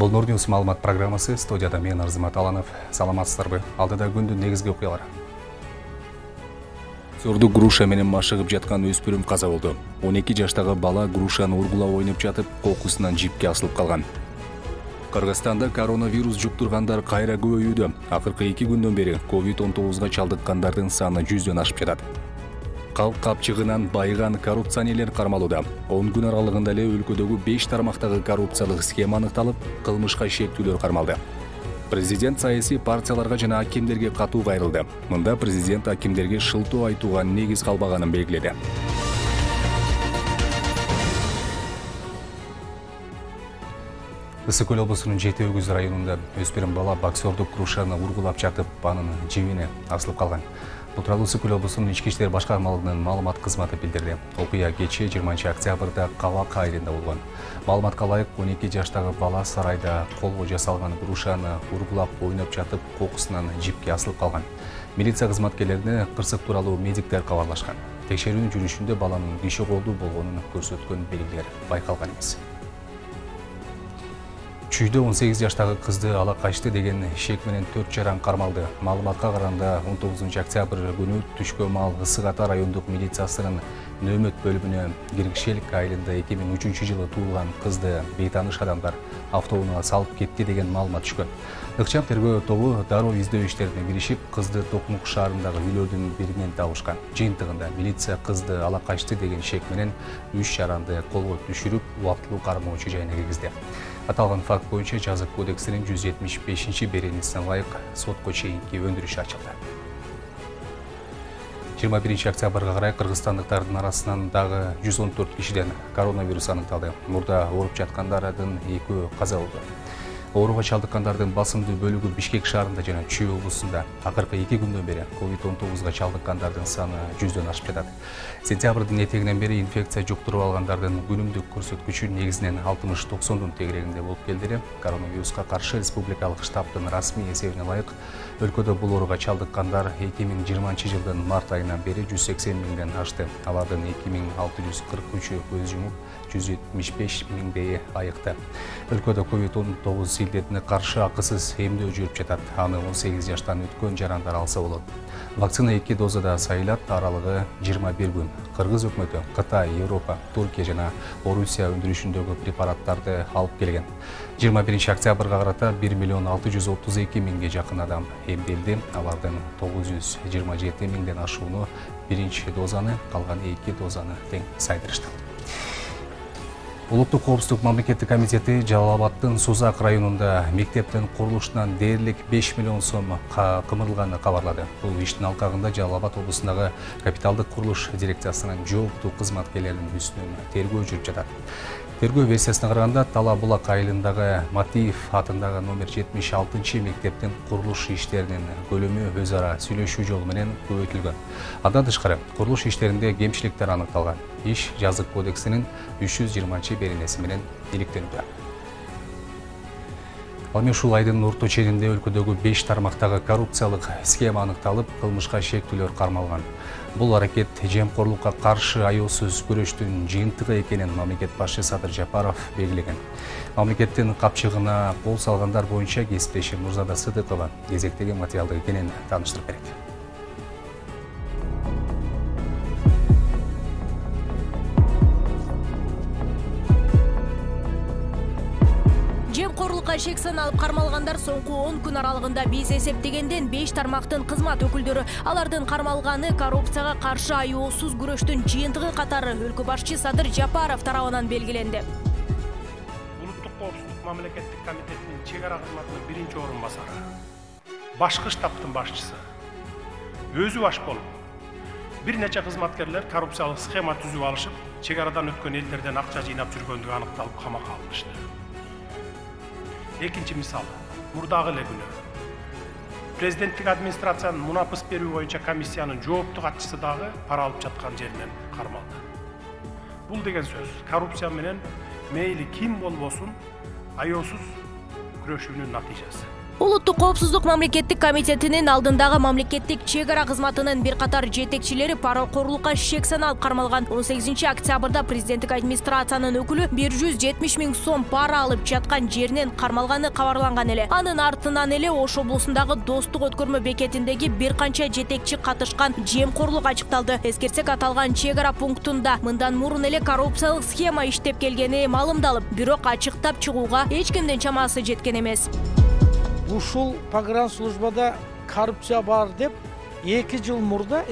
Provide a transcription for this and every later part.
Бұл Нурньюс маалымат программасы, студияда мен Арзымат Аланов. Саламатсыздарбы? Алдыда күндүн негизги окуялары. Сорду груша менен машыгып жаткан өспүрүм каза болду. 12 жаштагы бала грушаны ургулап ойноп жатып, кокусунан жипке асылып калган. Кыргызстанда коронавирус жуктургандар кайра көбөйүүдө. Акыркы 2 күндөн бери COVID-19 чалдыккандардын саны 100дөн ашып жатат. Калк капчыгынан байыган коррупционерлер кармалууда. 10 күн аралыгында эле өлкөдөгү 5 тармактагы коррупциялык схема аныкталып, кылмышка шектүүлөр кармалды. Президент саясий партияларга жана акимдерге катуу кайрылды. Мында президент акимдерге шылтоо айтууга негиз калбаганын белгиледи. Ысык Көл облусунун Жети Өгүз районунда өспүрүм бала боксердук грушаны ургулап жатып, анын жибине асылып калган. Бул тууралуу Ысык Көл облусунун Ички иштер башкармалыгынын маалымат кызматы билдирди. Окуя кечээ 20 октябрда Калак айылында болгон. Маалыматка ылайык 12 жаштагы бала сарайда колго жасалган грушаны ургулап ойноп жатып, кокусунан жипке асылып калган. Милиция кызматкерлерине кырсык тууралуу медиктер кабарлашкан. Текшерүүнүн жүрүшүндө баланын киши колдуу болгонун көрсөткөн белгилер байкалган эмес. Чүйдө 18 жаштагы кызды ала качты деген шек менен 4 жаран кармалды. Маалыматка караганда 19 октябрь күнү түшкө маал Ысык Ата райондук милициясынын нөөмөт бөлүмүнө Киргишелик айылында 2003-жылы туулган кызды бейтаныш адамдар автоунаа салып кетти деген маалымат түшкөн. Ыкчам тергөө тобу дароо издөө иштерине киришип, кызды Токмук шаарындагы үйлөрдүн биринен табышкан. Жыйынтыгында милиция кызды ала качты деген шек менен 3 жаранды колго түшүрүп, убактылуу кармоочу жайына киргизди. Аталган факт боюнча жазык кодексинин 175-беренесине ылайык сотко чейинки өндүрүш ачылды. 21 октябрга карай кыргызстандыктардын арасынан дагы 114 кишиден коронавирус аныкталды. Мурда ооруп жаткандардын 2 каза болду. Ооруга чалдыккандардын басымдуу бөлүгү Бишкек шаарында жана Чүй облусунда. Акыркы 2 күндөн бери COVID-19 чалдыккандардын саны 100дөн ашып жатат. Сентябрдын этегинен бери инфекция жуктуруп алгандардын күнүмдүк көрсөткүчү негизинен 60-90 тегерегинде болуп келди. Коронавируска каршы республикалык штабтын расмий эсебине ылайык, өлкөдө бул ооруга чалдыккандар 2020-жылдын март айынан бери 180 миңден ашты. Алардын 2643-ü көз жумуп, 175 миңдейи айыкты. Өлкөдө COVID-19 илдетине каршы акысыз эмдөө жүрүп жатат. Аны 18 жаштан өткөн жарандар алса болот. Вакцина 2 дозада сайылат, аралыгы 21 күн. Кыргыз өкмөтү Кытай, Европа, Туркия жана Орусия өндүрүшүндөгү препараттарды алып келген. 21 октябрга карата 1 632 миңге жакын адам эмделди. Алардын 927 миңден ашууну биринчи дозаны, калган 2 дозаны тең сайдырышты. Улуттук коопсуздук мамлекеттик комитети Жалал-Абаддын Сузак районунда мектептин курулушунан дээрлик 5 миллион сом кымырылганын кабарлады. Бул иштин алкагында Жалал-Абад облусундагы капиталдык курулуш дирекциясынын жооптуу кызматкерлеринин үстүнөн тергөө жүрүп жатат. Тергөө версиясына караганда Тала Булак айылындагы Матиев атындагы номер 76 мектептин курулуш иштеринин көлөмү өз ара сүйлөшүү жолу менен көбөйтүлгөн. Андан тышкары курулуш иштеринде кемчиликтер аныкталган. Иш жазык кодексинин 320-беренеси менен иликтенүүдө. Ал эми ушул айдын орто ченинде өлкөдөгү 5 тармактагы коррупциялык схема аныкталып, кылмышка шектүүлөр кармалган. Бул аракет жемкорлукка каршы аяосуз күрөштүн жыйынтыгы экенин мамлекет башчысы Садыр Жапаров белгилеген. Мамлекеттин капчыгына кол салгандар боюнча кесиптеши Нурзада Сыдыкова кезектеги материалды кенен тааныштырып берет. Жемкорлукка шек саналып кармалгандар соңку 10 күн аралыгында биз эсептегенден 5 тармактын кызмат өкүлдөрү. Алардын кармалганы коррупцияга каршы аяосуз күрөштүн жыйынтыгы катары өлкө башчысы Садыр Жапаров тарабынан белгиленди. Улуттук коопсуздук мамлекеттик комитетинин чек ара кызматынын биринчи орун басары, башкы штабтын башчысы өзү баш болуп, бир нече кызматкерлер коррупциялык схема түзүп алышып, чек арадан өткөн элдерден акча жыйнап жүргөндүгү аныкталып камакка алынышты. Экинчи мисал, мурдагы эле күнү президенттик администрациянын мунапыс берүү боюнча комиссиянын жооптуу катчысы дагы пара алып жаткан жеринен кармалды. Бул деген сөз коррупция менен мейли ким болбосун аяосуз күрөшүүнүн натыйжасы. Улуттук коопсуздук мамлекеттик комитетинин алдындагы мамлекеттик чек ара кызматынын бир катар жетекчилери паракорлукка шек саналып кармалган. 18 октябрда президенттик администрациянын өкүлү 170 000 сом пара алып жаткан жеринен кармалганы кабарланган эле. Анын артынан эле Ош облусундагы Достук өткөрмө бекетиндеги бир канча жетекчи катышкан жемкорлук ачыкталды. Эскерсек, аталган чек ара пунктунда мындан мурун эле коррупциялык схема иштеп келгени маалымдалып, бирок ачыктап чыгууга эч кимдин чамасы жеткен эмес. Ушул погранслужбада коррупция бар деп 2 жыл мурда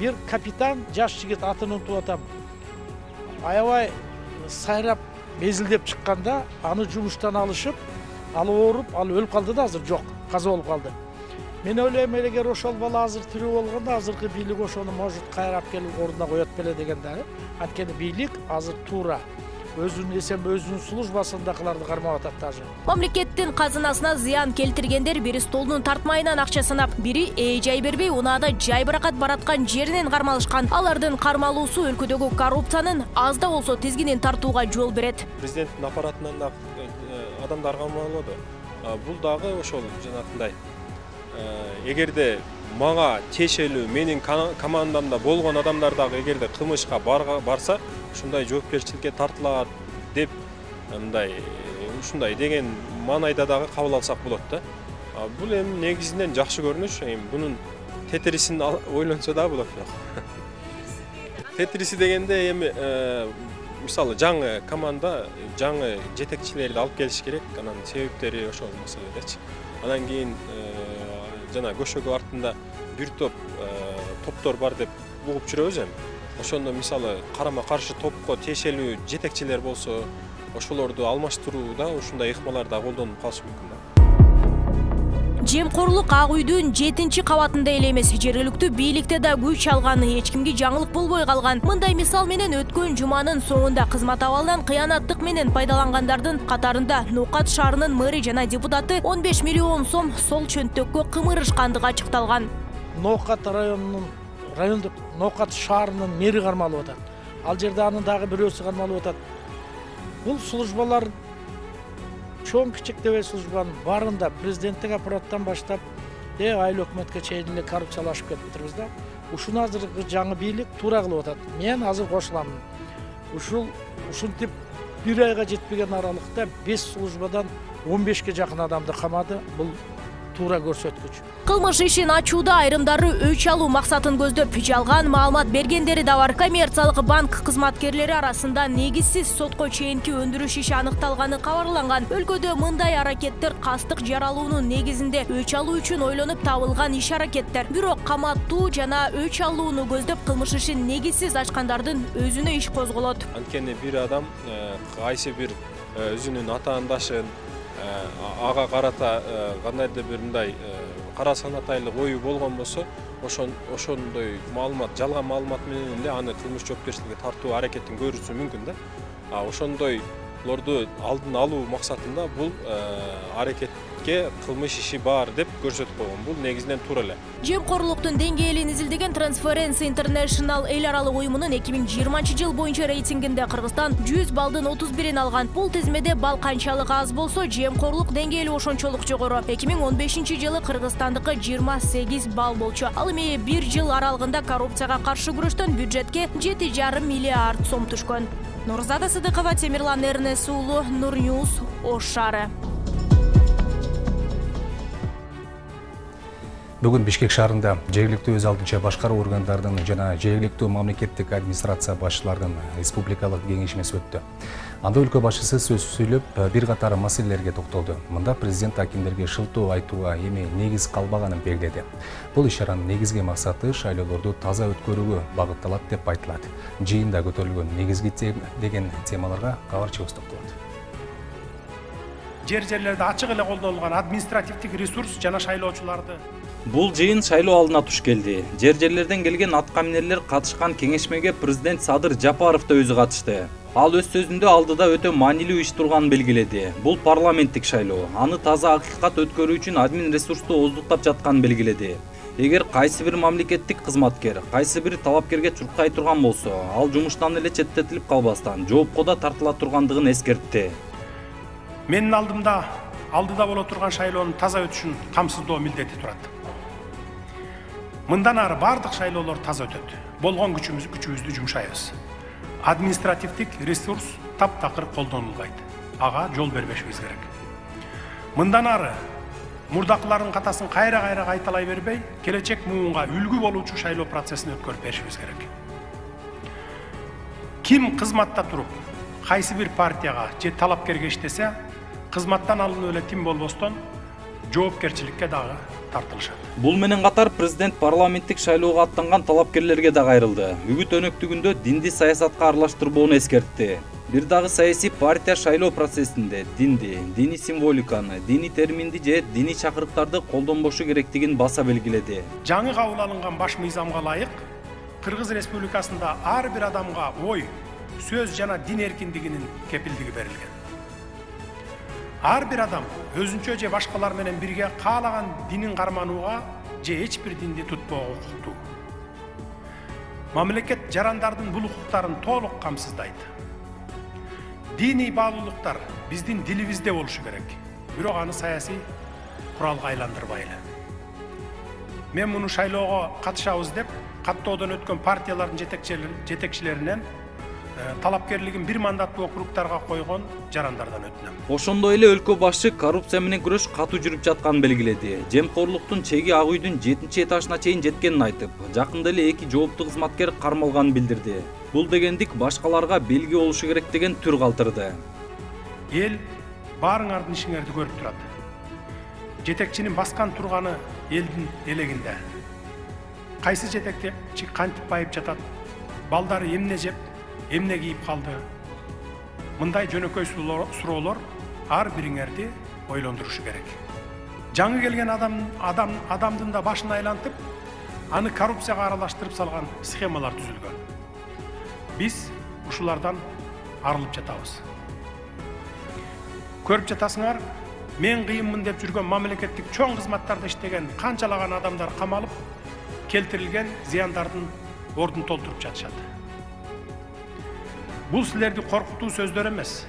бир капитан, жаш жигит, атын унутуп атам, аябай сайрап безилдеп чыкканда аны жумуштан алышып, ал ооруп, ал өлүп калды да, азыр жок, каза болуп калды. Мен ойлойм, эгер ошол бала азыр тирүү болгондо, азыркы бийлик ошону может кайрап келип ордуна коет беле дегенде. Анткени бийлик азыр туура өзүнүн службасындакыларды кармап атат даже. Мамлекеттин казынасына зыян келтиргендер бири столдун тартмайынан акча санап, бири жай бербей унаада жайбыракат бараткан жеринен кармалышкан. Алардын кармалуусу өлкөдөгү коррупциянын аз да болсо тизгинин тартууга жол берет. Президенттин аппаратынан да адамдар кармалды. Бул дагы ошол жанагындай. Эгерде мага тиешелүү менин командамда болгон адамдар дагы эгерде кылмышка барса, ушундай жоопкерчиликке тартылат деп, мындай ушундай деген маанайда дагы кабыл алсак болот да. Бул эми негизинен жакшы көрүнүш, бунун тетрисин ойлонсо да болот. Тетриси дегенде эми мисалы жаңы команда, жаңы жетекчилерди алып келиш керек, анан себептери ошол маселедечи. Анан кийин жана көшөгө артында бир топтор бар деп угуп жүрөбүз эми. Ошондо мисалы карама каршы топко тиешелүү жетекчилер болсо, ошолорду алмаштырууда ушундай ыкмалар да колдонуп калышы мүмкүн да. Жемкорлук Ак үйдүн 7-кабатында эле эмес, жергиликтүү бийликте да күч алган, эч кимге жаңылык болбой калган. Мындай мисал менен өткөн жуманын соңунда кызмат абалынан кыянаттык менен пайдалангандардын катарында Ноокат шаарынын мэри жана депутаты 15 миллион сом сол чөнтөккө кымырышкандыгы ачыкталган. Ноокат райондук Ноокат шаарынын мэри кармалып атат. Ал жерде анын дагы бирөөсү кармалып атат. Бул службалар чоң кичик дебей службанын барында президенттик аппараттан баштап айыл өкмөткө чейин эле коррупциялашып кетиптирбиз да. Ушуну азыркы жаңы бийлик туура кылып атат. Мен азыр кошуламын. Ушинтип бир айга жетпеген аралыкта 5 службадан 15ке жакын адамды камады. Бул туура көрсөткүч. Кылмыш ишин ачууда айрымдары өч алуу максатын көздөп жалган маалымат бергендери да бар. Коммерциялык банк кызматкерлери арасында негизсиз сотко чейинки өндүрүш иши аныкталганы кабарланган. Өлкөдө мындай аракеттер кастык жаралуунун негизинде өч алуу үчүн ойлонуп табылган иш аракеттер. Бирок каматтуу жана өч алууну көздөп кылмыш ишин негизсиз ачкандардын өзүнө иш козголот. Анткени бир адам кайсы бир өзүнүн атаандашын ага карата кандайдыр бир мындай кара санатайлык ою болгон болсо, ошондой маалымат, жалган маалымат менен эле аны кылмыш жоопкерчиликке тартуу аракетин көрүүсү мүмкүн да. Ошондойлорду алдын алуу максатында бул аракетке кылмыш иши бар деп көрсөтүп койгон. Бул негизинен туура эле. Жемкорлуктун деңгээлин изилдеген Transparency International эл аралык уюмунун 2020 жыл боюнча рейтингинде Кыргызстан 100 балдын 31-ин алган. Бул тизмеде бал канчалык аз болсо, жемкорлук деңгээли ошончолук жогору. 2015 жылы Кыргызстандыкы 28 балл болчу. Ал эми 1 жыл аралыгында коррупцияга каршы күрөштөн бюджетке 7,5 миллиард сом түшкөн. Нурзада Сыдыкова, Темирлан Эрнес уулу, Нурньюз, Ош шаары. Бүгүн Бишкек шаарында жергиликтүү өз алдынча башкаруу органдардын жана жергиликтүү мамлекеттик администрация башчыларынын республикалык кеңешмеси өттү. Анда өлкө башчысы сөз сүйлөп, бир катар маселелерге токтолду. Мында президент акимдерге шылтоо айтууга эми негиз калбаганын белгиледи. Бул иш-чаранын негизги максаты шайлоолорду таза өткөрүүгө багытталат деп айтылат. Жыйында көтөрүлгөн негизги деген темаларга кабарчыбыз токтолот. Жерлерде ачык эле колдонулган административдик ресурс жана шайлоочуларды. Бул жыйын шайлоо алдына туш келди. Жерлерден келген аткаминерлер катышкан кеңешмеге президент Садыр Жапаров да өзү катышты. Ал өз сөзүндө алдыда өтө маанилүү иш турганын белгиледи. Бул парламенттик шайлоо. Аны таза акыйкат өткөрүү үчүн админ ресурсту оздуктап жатканын белгиледи. Эгер кайсы бир мамлекеттик кызматкер, кайсы бир талапкерге чуркай турган болсо, ал жумуштан эле четтетилип калбастан жоопко да тартыла тургандыгын эскертти. Менин алдымда алдыда боло турган шайлоонун таза өтүшүн камсыздоо милдети турат. Мындан ары бардык шайлоолор таза өтөт. Болгон күчүбүздү жумшайбыз. Административдик ресурс таптакыр колдонулбайт. Ага жол бербешибиз керек. Мындан ары мурдакылардын катасын кайра кайталай бербей, келечек муунга үлгү болуучу шайлоо процессин өткөрүп беришибиз керек. Ким кызматта туруп, кайсы бир партияга же талапкерге иштесе, кызматтан алынып эле тим болбостон жоопкерчиликке дагы тартылышат. Бул менен катар президент парламенттик шайлоого аттанган талапкерлерге да кайрылды. Үгүт өнөктүгүндө динди саясатка аралаштырбоону эскертти. Бир дагы саясий партия шайлоо процессинде динди, дини символиканы, дини терминди же дини чакырыктарды колдонбошу керектигин баса белгиледи. Жаңы кабыл алынган баш мыйзамга ылайык Кыргыз Республикасында ар бир адамга ой, сөз жана дин эркиндигинин кепилдиги берилген. Ар бир адам өзүнчө же башкалар менен бирге каалаган динин карманууга же эч бир динди тутпоого укуктуу. Мамлекет жарандардын бул укуктарын толук камсыздайт. Дини баалуулуктар биздин дилибизде болушу керек. Бирок аны саясий куралга айландырбайлы. Мен муну шайлоого катышабыз деп каттоодон өткөн партиялардын жетекчилеринен талапкерлигин бир мандаттуу округтарга койгон жарандардан өтүнөм. Ошондой эле өлкө башы коррупция менен күрөш катуу жүрүп жатканын белгиледи. Жемкорлуктун чеги ак үйдүн 7-этажына чейин жеткенин айтып, жакында эле 2 жооптуу кызматкер кармалганын билдирди. Бул дегендик башкаларга белги болушу керек деген түр калтырды. Эл баарыңардын ишиңерди көрүп турат. Жетекчинин баскан турганы элдин элегинде. Кайсы жетекчи кантип байып жатат? Балдары эмне жеп, эмне кийип калды? Мындай жөнөкөй суроолор ар бириңерди ойлондурушу керек. Жаңы келген адамдын да башын айлантып, аны коррупцияга аралаштырып салган схемалар түзүлгөн. Биз ушулардан арылып жатабыз. Көрүп жатасыңар, мен кыйынмын деп жүргөн мамлекеттик чоң кызматтарда иштеген канчалаган адамдар камалып, келтирилген зыяндардын ордун толтуруп жатышат. Бул силерди коркутуу сөздөр эмес.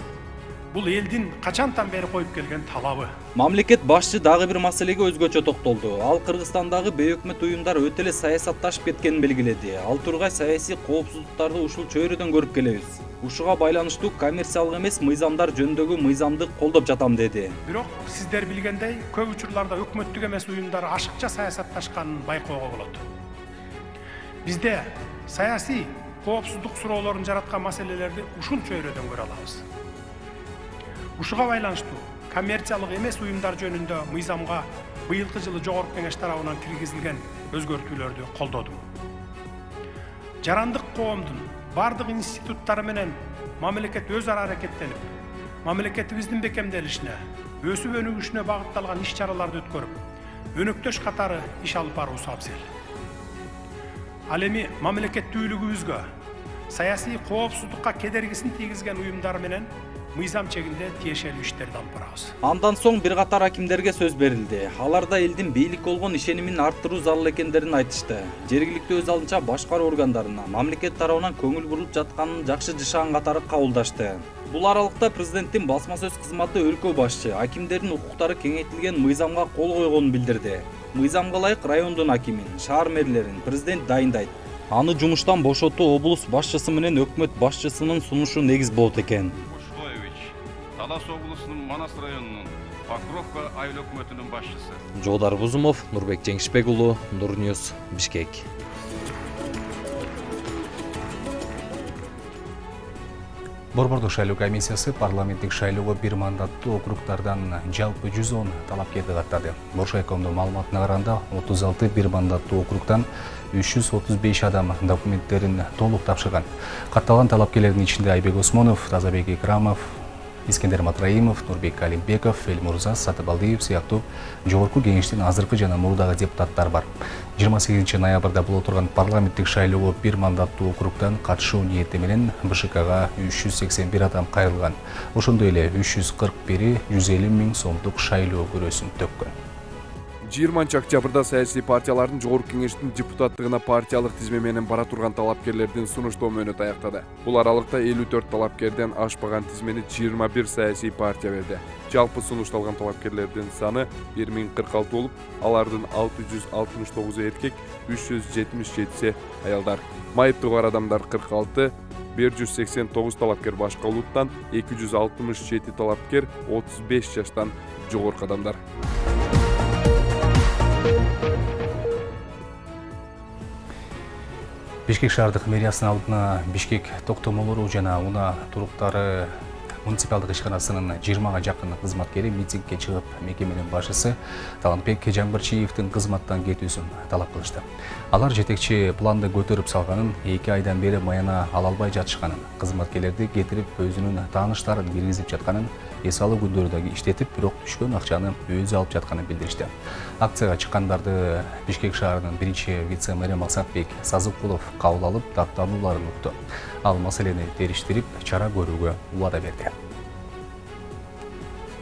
Бул элдин качантан бери коюп келген талабы. Мамлекет башчы дагы бир маселеге өзгөчө токтолду. Ал Кыргызстандагы бейөкмөт уюмдар өтө эле саясатташып кеткенин белгиледи. Ал тургай саясий коопсуздуктарды ушул чөйрөдөн көрүп келебиз. Ушуга байланыштуу коммерциялык эмес мыйзамдар жөнүндөгү мыйзамды колдоп жатам деди. Бирок сиздер билгендей, көп учурларда өкмөттүк эмес уюмдар ашыкча саясатташканын байкоого болот. Бизде саясий коопсуздук суроолорун жараткан маселелерди ушул чөйрөдөн көрө алабыз. Ушуга байланыштуу коммерциялык эмес уюмдар жөнүндө мыйзамга быйылкы жылы Жогорку Кеңеш тарабынан киргизилген өзгөртүүлөрдү колдодум. Жарандык коомдун бардык институттары менен мамлекет өз ара аракеттенип, мамлекетибиздин бекемделишине, өсүп өнүгүшүнө багытталган иш-чараларды өткөрүп, өнөктөш катары иш алып баруусу абзел. Ал эми мамлекеттүүлүгүбүзгө саясий коопсуздукка кедергисин тийгизген уюмдар менен мыйзам чегинде тиешелүү иштерди алып барабыз. Андан соң бир катар акимдерге сөз берилди. Алар да элдин бийликке болгон ишенимин арттыруу зарыл экендерин айтышты. Жергиликтүү өз алынча башкаруу органдарына мамлекет тарабынан көңүл бурулуп жатканын жакшы жышаан катары кабылдашты. Бул аралыкта президенттин басма сөз кызматы өлкө башчы акимдердин укуктары кеңейтилген мыйзамга кол койгонун билдирди. Мыйзамга ылайык райондун акимин, шаар мэрлерин президент дайындайт. Аны жумуштан бошотуу облус башчысы менен өкмөт башчысынын сунушу негиз болот экен. Талас облусунун Манас районунун Покровка айыл өкмөтүнүн башчысы. Жолдар Бузумов, Нурбек Жеңишбек уулу, Нурньюс, Бишкек. Борбордук шайлоо комиссиясы парламенттик шайлоого бир мандаттуу округдардан жалпы 110 талапкерди каттады. Боршайкомдун маалыматына караганда 36 бир мандаттуу округдан 335 адам документтерин толук тапшырган. Катталган талапкерлердин ичинде Айбек Осмонов, Тазабек Икрамов, Искендер Матраимов, Нурбек Алимбеков, Элмурза Сатыбалдиев сыяктуу Жогорку Кеңештин азыркы жана мурдагы депутаттар бар. 28 ноябрда боло турган парламенттик шайлоого бир мандаттуу округдан катышуу ниети менен БШКга 381 адам кайрылган. Ошондой эле 341 150 000 сомдук шайлоо көрөсүн төккөн. 20 октябрда саясий партиялардын жогорку кеңештин депутаттыгына партиялык тизме менен бара турган талапкерлердин сунуштоо мөөнөтү аяктады. Бул аралыкта 54 талапкерден ашпаган тизмени 21 саясий партия берди. Жалпы сунушталган талапкерлердин саны 1046 болуп, алардын 669 эркек, 377 аялдар. Майыптуу бар адамдар 46, 189 талапкер башка улуттан, 267 талапкер 35 жаштан жогорку адамдар. Бишкек шаардык мэриясынын алдына Бишкек токтомолору жана унаа туруктары муниципалдык ишканасынын 20-га жакын кызматкери митингге чыгып, мекеменин башчысы Талантбек Жаңбырчиевдин кызматтан кетүүсүн талап кылышты. Алар жетекчи планды көтөрүп салганын, 2 айдан бери маяна ала албай жатышканын, кызматкерлерди кетирип өзүнүн тааныштарын киргизип жатканын, эс алуу күндөрү иштетип, бирок түшкөн акчаны өзү алып жатканын билдиришти. Акцияга чыккандарды Бишкек шаарынын биринчи вице-мэри Максатбек Сазыкулов кабыл алып, даттанууларын укту. Ал маселени териштирип, чара көрүүгө убада берди.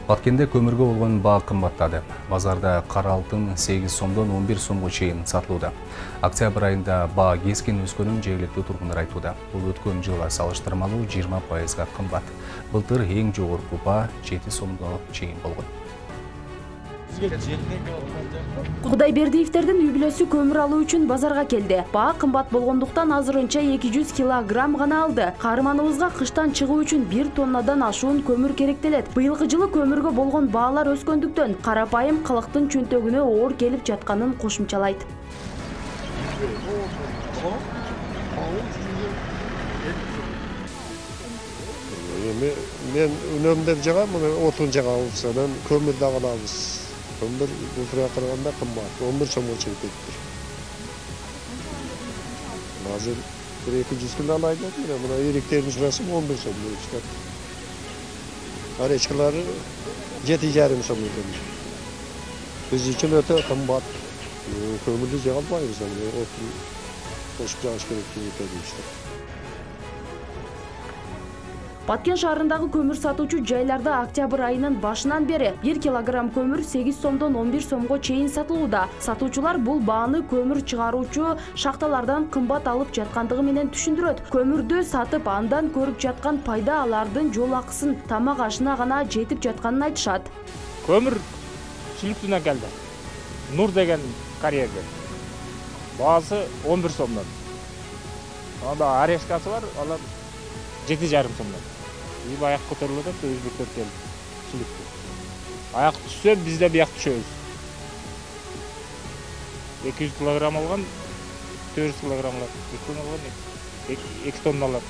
Баткенде көмүргө болгон баа кымбаттады. Базарда кара алтын 8 сомдон 11 сомго чейин сатылууда. Октябрь айында баа кескин өскөнүн жергиликтүү тургундар айтууда. Бул өткөн жылга салыштырмалуу 20%га кымбат. Былтыр эң жогорку баа 7 сомго чейин болгон. Кудайбердиевтердин үй-бүлөсү көмүр алуу үчүн базарга келди. Баа кымбат болгондуктан азырынча 200 килограмм гана алды. Каарманыбызга кыштан чыгуу үчүн 1 тоннадан ашуун көмүр керектелет. Быйылкы жылы көмүргө болгон баалар өскөндүктөн карапайым калктын чөнтөгүнө оор келип жатканын кошумчалайт. Мен үнөмдөп жагам, отун жагабыз, анан көмүр да алабыз. Көмүр былтырга караганда кымбат, 11 сомго чейин кетти. Азыр 200 күн алайды, мына эректердин чырасым 11 сомго чыкат. Аречкалары 7,5 сомго келди. Биз үчүн өтө кымбат. Көмүрдү жага албайбыз, отун кошуп жагыш керек деп айтышты. Баткен шаарындагы көмүр сатуучу жайларда октябрь айынын башынан бери 1 килограмм көмүр 8 сомдон 11 сомго чейин сатылууда. Сатуучулар бул бааны көмүр чыгаруучу шахталардан кымбат алып жаткандыгы менен түшүндүрөт. Көмүрдү сатып, андан көрүп жаткан пайда алардын жол акысын, тамак ашына гана жетип жатканын айтышат. Көмүр Сүлүктүнөн келди. Нур деген карьерге. Баасы 11 сомдон. Анда арешкасы бар, алар 7,5 сомдон. Аяк көтөрүлөт, өзбектер келди. Сүлүктү. Аяк түшсө, биз да бияк түшөбүз. 200 килограмм алган, 400 килограммлар. 2 тонналар.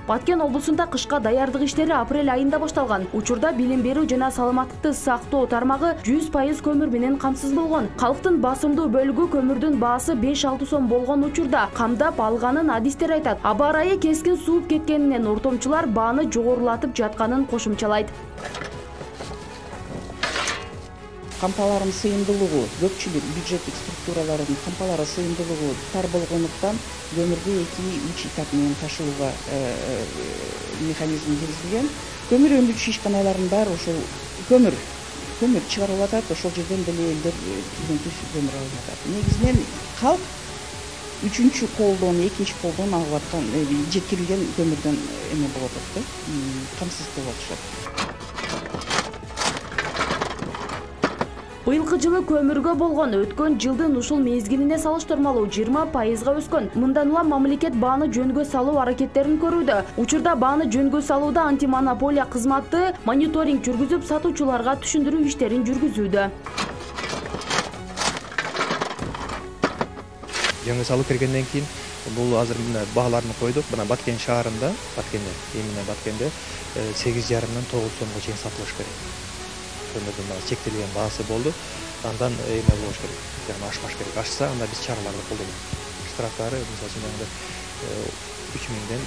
Баткен облусунда кышка даярдык иштери апрель айында башталган. Учурда билим берүү жана саламаттыкты сактоо тармагы 100% көмүр менен камсыз болгон. Калктын басымдуу бөлүгү көмүрдүн баасы 5-6 сом болгон учурда камдап алганын адистер айтат. Аба ырайы кескин сууп кеткенинен ортомчулар бааны жогорулатып жатканын кошумчалайт. Кампалардын сыйымдуулугу, көпчүлүк бюджеттик структуралардын кампалары сыйымдуулугу тар болгондуктан көмүрдү 2-3 этап менен ташууга механизм киргизилген. Көмүр өндүрүүчү ишканалардын баары ошол көмүр чыгарылып атат, ошол жерден деле элдер көмүр алып атат. Негизинен калк 3-чү колдон, 2-чи колдон алып аткан жеткирилген көмүрдөн эме болуп атат да, камсыз болуп атышат. Быйылкы жылы көмүргө болгон өткөн жылдын ушул мезгилине салыштырмалуу 20%га өскөн. Мындан улам мамлекет бааны жөнгө салуу аракеттерин көрүүдө. Учурда бааны жөнгө салууда антимонополия кызматы мониторинг жүргүзүп, сатуучуларга түшүндүрүү иштерин жүргүзүүдө. Жөнгө салуу киргенден кийин бул азыр бааларын койдук. Мына Баткен шаарында, Баткенде 8,5-дан 9 сомго чейин сатылыш керек. Көмүрдүн чектелген баасы болду. Андан эме болуш керек, жана ашпаш керек. Ашса, анда биз чараларды колдонобуз. Штрафтары, мисалы үчүн 3.000-ден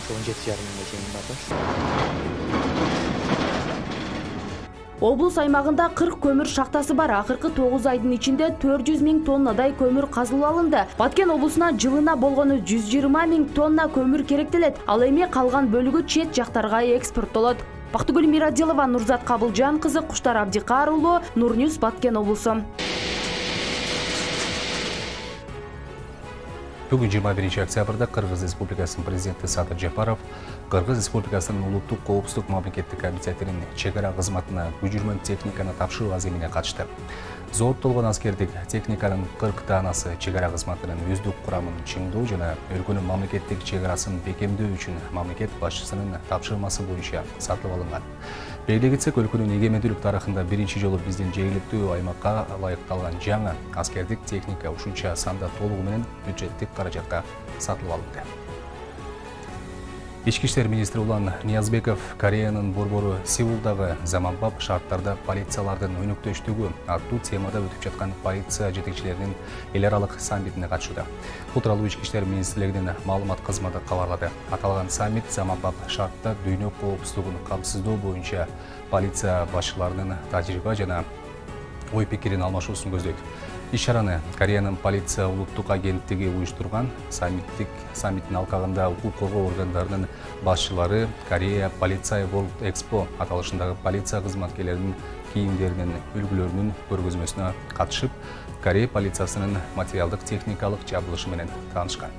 17,5 чейин барды. Облус аймагында 40 көмүр шахтасы бар. Акыркы 9 айдын ичинде 400 000 тоннадай көмүр казылып алынды. Баткен облусуна жылына болгону 120 000 тонна көмүр керектелет. Ал эми калган бөлүгү чет жактарга экспорттолот. Бактыгүл Мирадилова, Нурзат Кабылжан кызы, Куштар Абдикар уулу, Нурньюс, Баткен облусу. Бүгін 21 октябрда Қырғыз Республикасының президенті Садыр Жапаров Қырғыз Республикасының Улуттук коопсуздук мамлекеттик комитетинин чегара кызматына көчүрмөн техниканы тапшыруу аземине катышты. Зооттолгон аскердик техниканын 40 таанасы чегара кызматынын өздүк курамын чыңдоо жана өлкөнүн мамлекеттик чегарасын бекемдөө үчүн мамлекет башчысынын тапшырмасы боюнча сатылып алынган. Белгилей кетсек, өлкөнүн эгемендүүлүк тарыхында биринчи жолу биздин жергиликтүү аймакка ылайыкталган жаңы аскердик техника ушунча санда толугу менен бюджеттик каражатка сатылып алынды. Ички иштер министри Улан Ниязбеков Кореянын борбору Сеулдагы заманбап шарттарда полициялардын өнөктөштүгү аттуу темада өтүп жаткан полиция жетекчилеринин эл аралык саммитине катышууда. Бул тууралуу Ички иштер министрлигинин маалымат кызматы кабарлады. Аталган саммит заманбап шартта дүйнө коопсуздугун камсыздоо боюнча полиция башчыларынын тажрыйба жана ой пикирин алмашуусун көздөйт. Иш-чараны Кореянын полиция улуттук агенттиги уюштурган. Саммиттин алкагында укук коргоо органдарынын башчылары Корея Полиция World Expo аталышындагы полиция кызматкерлеринин кийимдеринин үлгүлөрүнүн көргөзмөсүнө катышып, Корея полициясынын материалдык техникалык жабылышы менен таанышкан.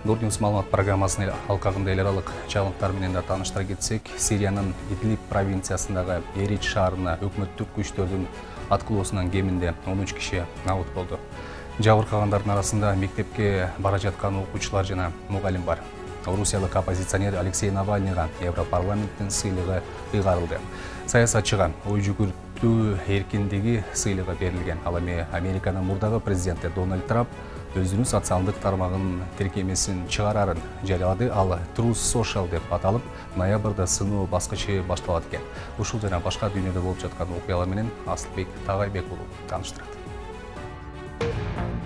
Нурньюс маалымат программасынын алкагында эл аралык жаңылыктар менен да тааныштыра кетсек, Сириянын Идлиб провинциясындагы Эрич шаарына өкмөттүк күчтөрдүн аткылоосунан кеминде 13 киши набыт болду. Жабыркагандардын арасында мектепке бара жаткан окуучулар жана мугалим бар. Орусиялык оппозиционер Алексей Навальныйга Европарламенттин сыйлыгы ыйгарылды. Саясатчыга ой жүгүртүү эркиндиги сыйлыгы берилген. Ал эми Американын мурдагы президенти Дональд Трамп өзүнүн социалдык тармагынын тиркемесин чыгарарын жарыялады. Ал Truth Social деп аталып, ноябрда сыноо баскычы башталат экен. Ушул жана башка дүйнөдө болуп жаткан окуялар менен Асылбек Тагайбек уулу тааныштырат.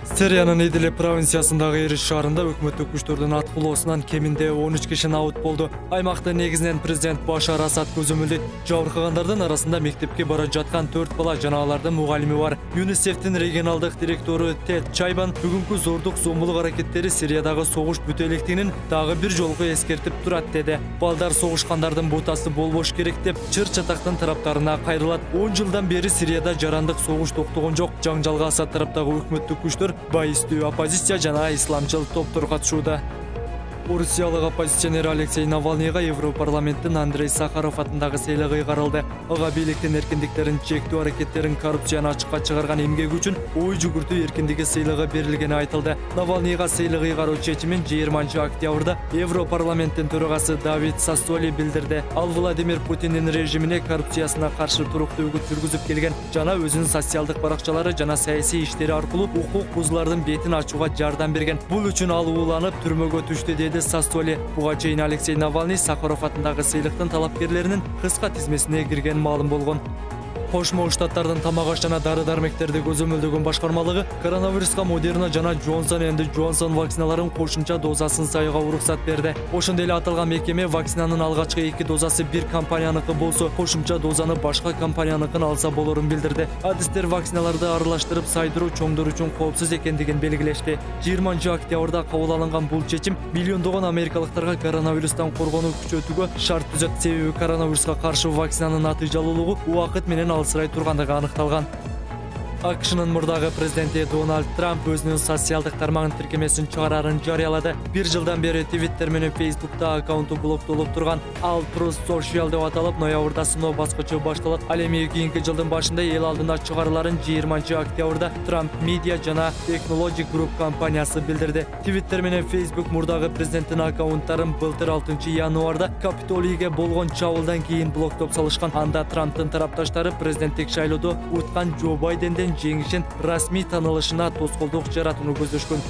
Сириянын Идлиб провинциясындагы Эрич шаарында өкмөттүк күчтөрдүн аткылоосунан кеминде 13 киши набыт болду. Аймакта негизинен президент Башар Асад көзөмөлдөйт. Жабыркагандардын арасында мектепке бара жаткан 4 бала жана алардын мугалими бар. ЮНИСЕФтин регионалдык директору Тед Чайбан бүгүнкү зордук зомбулук аракеттери Сириядагы согуш бүтө электигинин дагы бир жолку эскертип турат деди. Балдар согушкандардын бутасы болбош керек деп чыр-чатактын тараптарына кайрылат. 10 жылдан бери Сирияда жарандык согуш токтогон жок. Жаңжалга Асад тараптагы өкмөттүк күчтөр байыстуу оппозиция жана исламчыл топтор катышууда. Орусиялык оппозиционер Алексей Навальныйга Европарламенттин Андрей Сахаров атындагы сыйлыгы ыйгарылды. Ага бийликтин эркиндиктерин чектөө аракеттерин коррупцияны ачыкка чыгарган эмгеги үчүн ой жүгүртүү эркиндиги сыйлыгы берилгени айтылды. Навальныйга сыйлык ыйгаруу чечимин 20 октябрда Европарламенттин төрагасы Давид Сассоли билдирди. Ал Владимир Путиндин режимине коррупциясына каршы туруктуу үгүт жүргүзүп келген жана өзүнүн социалдык баракчалары жана саясий иштери аркылуу укук бузуулардын бетин ачууга жардам берген. Бул үчүн ал ууланып түрмөгө түштү деди Сассоли. Буга чейин Алексей Навальный Сахаров атындагы сыйлыктын талапкерлеринин кыска тизмесине кирген маалым болгон. Кошмо Штаттардын тамак-аш жана дары-дармектерди көзөмөлдөгөн башкармалыгы коронавируска Модерна жана Johnson & Johnson вакциналарын кошумча дозасын саюуга уруксат берди. Ошондой эле аталган мекеме вакцинанын алгачкы 2 дозасы бир компанияныкы болсо, кошумча дозаны башка компанияныкын алса болорун билдирди. Адистер вакциналарды аралаштырып сайдыруу чоңдор үчүн коопсуз экендигин белгилешти. 20 октябрда кабыл алынган бул чечим миллиондогон америкалыктарга коронавирустан коргонуу күчөтүүгө шарт түзөт. Себеби коронавируска каршы вакцинанын натыйжалуулугу убакыт менен алсырай тургандыгы аныкталган. AQSh'нын мурдагы президенти Дональд Трамп өзүнүн социалдык тармагынын тиркемесин чыгарарын жарыялады. Бир жылдан бери Twitter менен Facebook'та аккаунту блоктолуп турган ал Truth Social деп аталып, ноябрда сыноо баскычы башталат. Ал эми кийинки жылдын башында эл алдында чыгарыларын 20 октябрда Trump Media жана Technology Group компаниясы билдирди. Twitter менен Facebook мурдагы президенттин аккаунттарын былтыр 6 январда Капитолийге болгон чабуулдан кийин блоктоп салышкан. Анда Трамптын тарапташтары президенттик шайлоодо уткан Джо Байденден жеңишин расмий таанылышына тоскоолдук жаратууну көздөшкөн.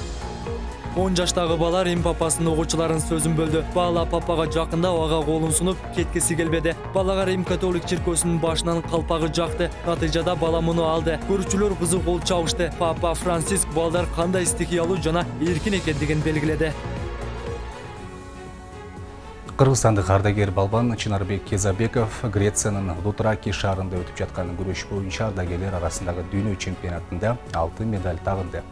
10 жаштагы бала Рим папасынын угуучуларынын сөзүн бөлдү. Бала папага жакында ага колун сунуп кеткиси келбеди. Балага Рим католик чиркөөсүнүн башынан калпагы жакты. Натыйжада бала муну алды. Көрүүчүлөр кызык кол чабышты. Папа Франциск балдар кандай стихиялуу жана эркин экендигин белгиледи. Кыргызстандык ардагер балбан Чынарбек Кезабеков Грециянын Лутраки шаарында өтүп жаткан күрөш боюнча ардагерлер арасындагы дүйнө чемпионатында алтын медаль тагынды.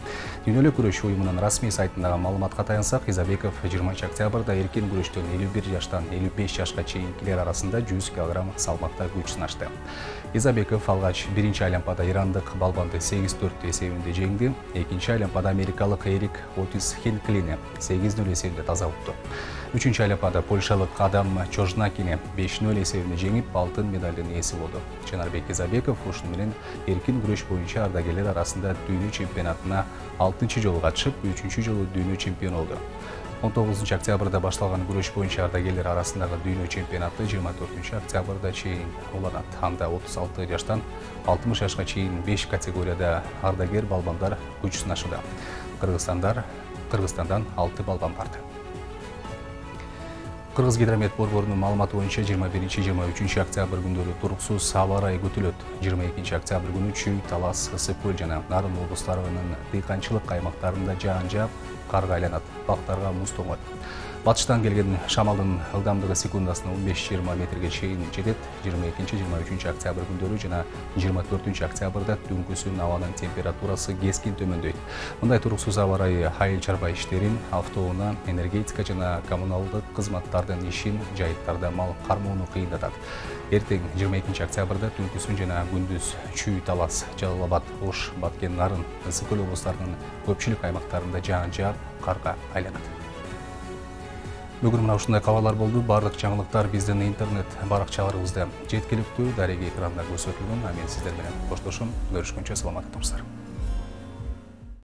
Дүйнөлүк күрөш уюмунун расмий сайтындагы маалыматка таянсак, Кезабеков 20 октябрда эркин күрөштөн 51 жаштан 55 жашка чейинкилер арасында 100 кг салмакта күч сынашты. Кезабеков алгач биринчи Олимпиада ирандык балбанды 8-4 эсебинде жеңди. Экинчи Олимпиада америкалык Эрик Отис Хинклини 8-0 эсебинде таза утту. Үчүнчү Олимпиада польшалык Адам Чожнакини 5-0 эсебинде жеңип, алтын медалдын ээси болду. Чынарбек Кезабеков ушуну менен эркин күрөш боюнча ардагерлер арасында дүйнө чемпионатына 6-чы жолу катышып, 3-чү жолу дүйнө чемпиону болду. 19 октябрда башталган күрөш боюнча ардагерлер арасындагы дүйнө чемпионаты 24 октябрда чейин уланат. Анда 36 жаштан 60 жашка чейин 5 категорияда ардагер балбандар күч сынашууда. Кыргызстандан 6 балбан барды. Кыргызгидромет борборунун маалыматы боюнча 21-23 октябрь күндөрү туруксуз аба ырайы күтүлөт. 22 октябрь күнү Чүй, Талас, Ысык көл жана Нарын облустарынын дыйканчылык аймактарында жаан жаап, карга айланат, бактарга муз тоңот. Батыштан келген шамалдын ылдамдыгы секундасына 15-20 метрге чейин жетет. 22-23 октябрь күндөрү жана 24 октябрда түнкүсүн абанын температурасы кескин төмөндөйт. Мындай туруксуз аба ырайы айыл чарба иштерин, автоунаа, энергетика жана коммуналдык кызматтардын ишин, жайыттарда мал кармоону кыйындатат. Эртең 22 октябрда түнкүсүн жана күндүз Чүй, Талас, Жалал Абад, Ош, Баткен, Нарын, Ысык көл облустарынын көпчүлүк аймактарында жаан жаап, карга айланат. Бүгүн мына ушундай кабарлар болду. Бардык жаңылыктар биздин интернет баракчаларыбызда жеткиликтүү, дареги экранда көрсөтүлгөн. Мен сиздер менен коштошом. Көрүшкөнчө саламатта туруңуздар.